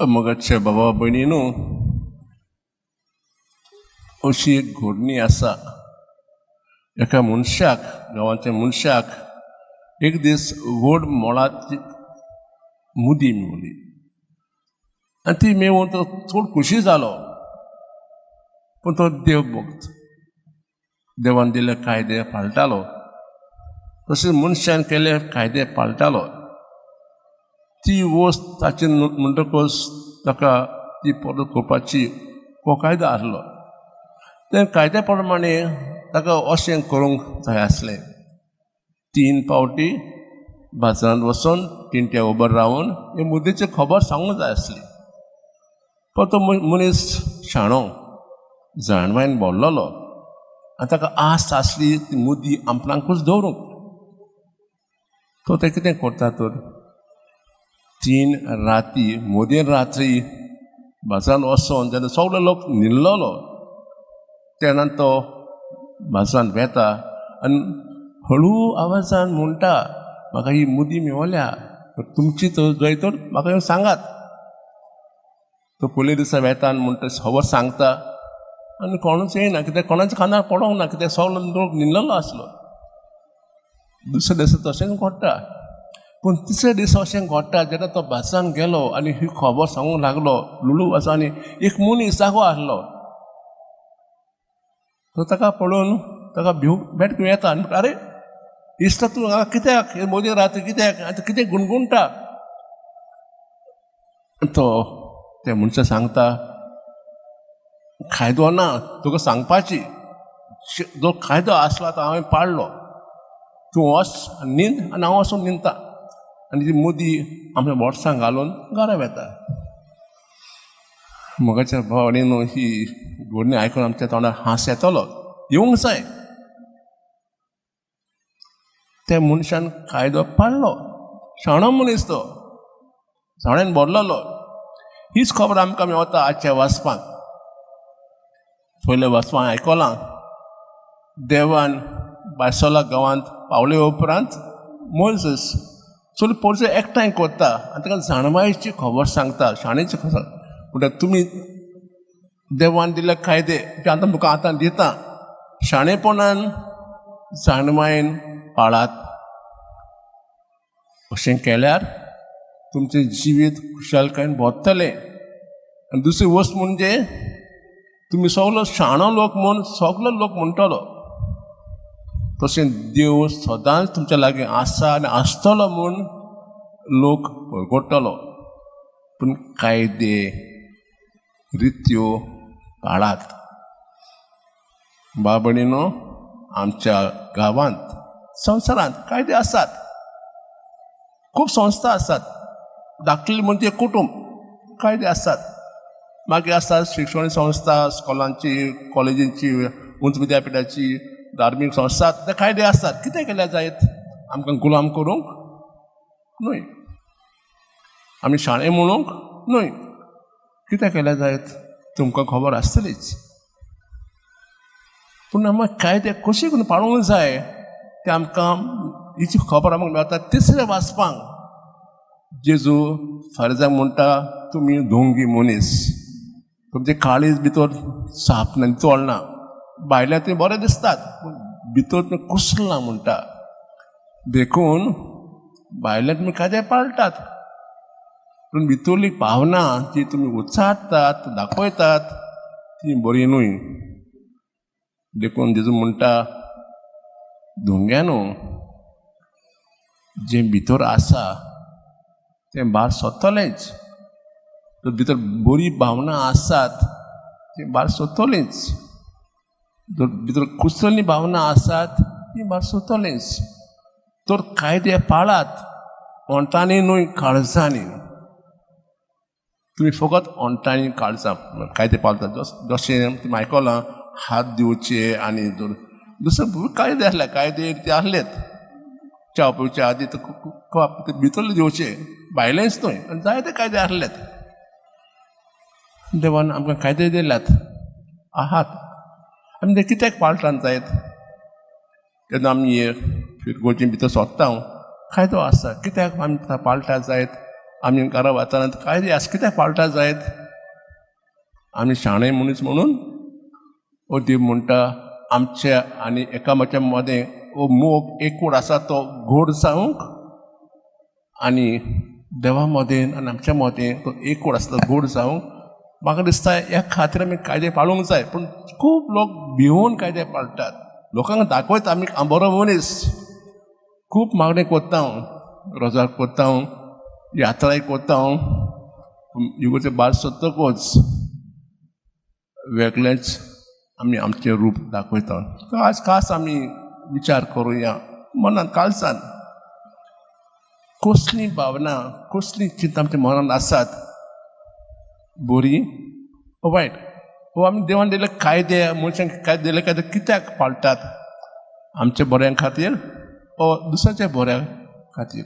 मोगाच्या बाबा भयणीनो अशी एक घडणी आसा. एका मनशाक गांवाच्या मनशाक एक दीस व्हड मोळाची मुदी मेवली आनी ती मेळून तो चड खुशी जालो. पूण तो देव भक्त, देवान दिले कायदे पाळटालो, तशेंच मनशान केले कायदे पाळटालो. ती वस्त ताची म्हणटकच ताका ती परत करपाची हो कायदो आसलो. ते कायद्या प्रमाणे ताका अशें करूंक जाय आसलें. 3 फावटी बाजारांत वचून तिणट्या उबर रावन हे मुद्देची खबर सांगूंक जाय आसली. पण तो मनीस शाणो जाणवायन बोल्लोलो आनी ताका आस आसली ती मुदी आपणाकूच दवरूंक. तो तें कितें करता तर 3 राती मोदेन रात्री बाजारांत वचोन जेन्ना सगळो लोक न्हिदलोलो तेन्ना तो बाजारांत वेता आनी हळू आवाजान म्हणटा, म्हाका ही मुदी मेवल्या, तुमची जंय तर म्हाका येवन सांगात. तो पयले दिसा वेता आनी म्हणटा खबर सांगता आनी कोणूच येयना, कित्याक कोणाच्या कानार पडोंक ना, कित्याक सगळो लोक न्हिदलेलो आसलो. दुसरे दिसा तशेंच घडटा. पूण तिसरे दीस अशें घडटा जेन्ना तो बाजारांत गेलो आनी ही खबर सांगूंक लागलो लुलू वाचो आनी एक मनीस जागो आसलो. तो ताका पळोवन ताका भेट येता आनी म्हणटा, आरे इश्ट तूं हांगा कित्याक मोदी राती कित्याक आतां कितें गुणगुणटा. तो त्या मनशा सांगता, कायदो ना तुका सांगपाची, जो कायदो आसलो तो हांवें पाळ्ळो, तूं वच न्हिद आनी हांव वचून न्हिदता. आनी ती मुदी आमच्या बोट्सांत घालून घरा वेता. मोगाच्या भावनेन ही घडणी आयकून आमच्या तोंडार हांस येतलो, येवंक जाय. त्या मनशान कायदो पाळ्ळो, शाणो मनीस तो, शाणेन बोरलेलो. हीच खबर आमकां मेवता आजच्या वाचपाक. पयल्या वाचपाक आयकलां देवान बायसोला गांवांत पावले उपरांत मोइसेस सगळे परसे एकठांय करता आनी ताका जाणवायेची खबर सांगता, शाणेची खबर. म्हणटा तुमी देवान दिल्ले कायदे ते आतां तुका आतां दिता, शाणेपणान जाणवायेन पाळात. अशें केल्यार तुमचें जिवीत खुशालकायेन भोंवतलें. आनी दुसरी वस्त म्हणजे तुमी सगलो शाणो लोक म्हूण सगलो लोक म्हणटलो. तशें देव सदांच तुमच्या लागीं आसा आनी आसतलो म्हूण लोक परगडटलो. पूण कायदे रित्यो पाळात. बाबणीनो, आमच्या गांवांत संवसारांत कायदे आसात. खूब संस्था आसात. धाकटे म्हणजे कुटुंब कायदे आसात. मागीर आसात शिक्षण संस्था, स्कॉलांची, कॉलेजींची, उंच विद्यापिठाची, धार्मीक संस्था, ते कायदे आसात. कितें केल्या जायत? आमकां गुलाम करूंक न्हय, आमी शाणे म्हणूंक न्हय. कितें केल्या जायत तुमकां खबर आसतलीच. पूण आमकां कायदे कशे करून पाळूंक जाय ते आमकां हिची खबर आमकां मेळटा तिसऱ्या वाचपाक. जेजू फारिजांक म्हणटा, तुमी ढोंगी मनीस, तुमचे काळीज भितर साप ना चोळना. भायल्यान ते बरें दिसतात पूण भितर तुमी कुसलना म्हणटा. देखून भायल्यान तुमी कायदे पाळटात पूण भितरली भावना जी तुमी उच्चारतात, दाखयतात, ती बरी न्हय. देखून जेजू म्हणटा, ढोंग्यानो, जें भितर आसा तें भायर सोदतलेंच. भितर बरी भावना आसात ती भायर सोदतलींच. जर भितर कुसलली भावना आसात ती भायर सोदतलींच. तर कायदे पाळात, ओंटांनी न्हय काळजांनी. तुमी फकत ओंटांनी काळजां कायदे पाळतात. जशें तुमी आयकलां हात दिवचे आनी दुसरे कायदे आसले, कायदे ते आसलेत. च्या पिवच्या आदी भितरले दिवचे, भायलेच न्हय, जायते कायदे आसलेत. देवान आमकां कायदे दिल्यात आहात. आमी ते कित्याक पाळटात जायत? जेन्ना आमी फिरगोची भितर सोदता कायदो आसा, कित्याक आमी पाळटा जायत? आमी घरा वताना कायदे आस कित्याक पाळटा जायत आमी शाणे मनीस म्हणून ओ देव म्हणटा आमच्या आनी एकामेकाच्या मदें ओ मोग एकूड आसा तो गोड जावंक आनी देवा मदें आनी आमच्या मदें तो एकूड आसा तो गोड जावंक म्हाका दिसता ह्या खातीर आमी कायदे पाळूंक जाय. पूण खूब लोक भिवून कायदे पाळटात. लोकांक दाखयता आमी बरो मनीस. खूब मागणें कोत्ता हांव, रोजार कोत्ता हांव, यात्राय कोत्ता हांव. इगोर्जें भायर सोदतकूच वेगळेंच आमी आमचें रूप दाखयता. खास आमी विचार करुया मनान काळजान कसली भावना कसली चिंता आमच्या मनान आसात, बरी वा वायट. वो आमी देवान दिले कायदे मनशांक कायदे दिले कायदे कित्याक पाळटात? आमच्या बऱ्या खातीर ओ दुसऱ्याच्या बऱ्या खातीर.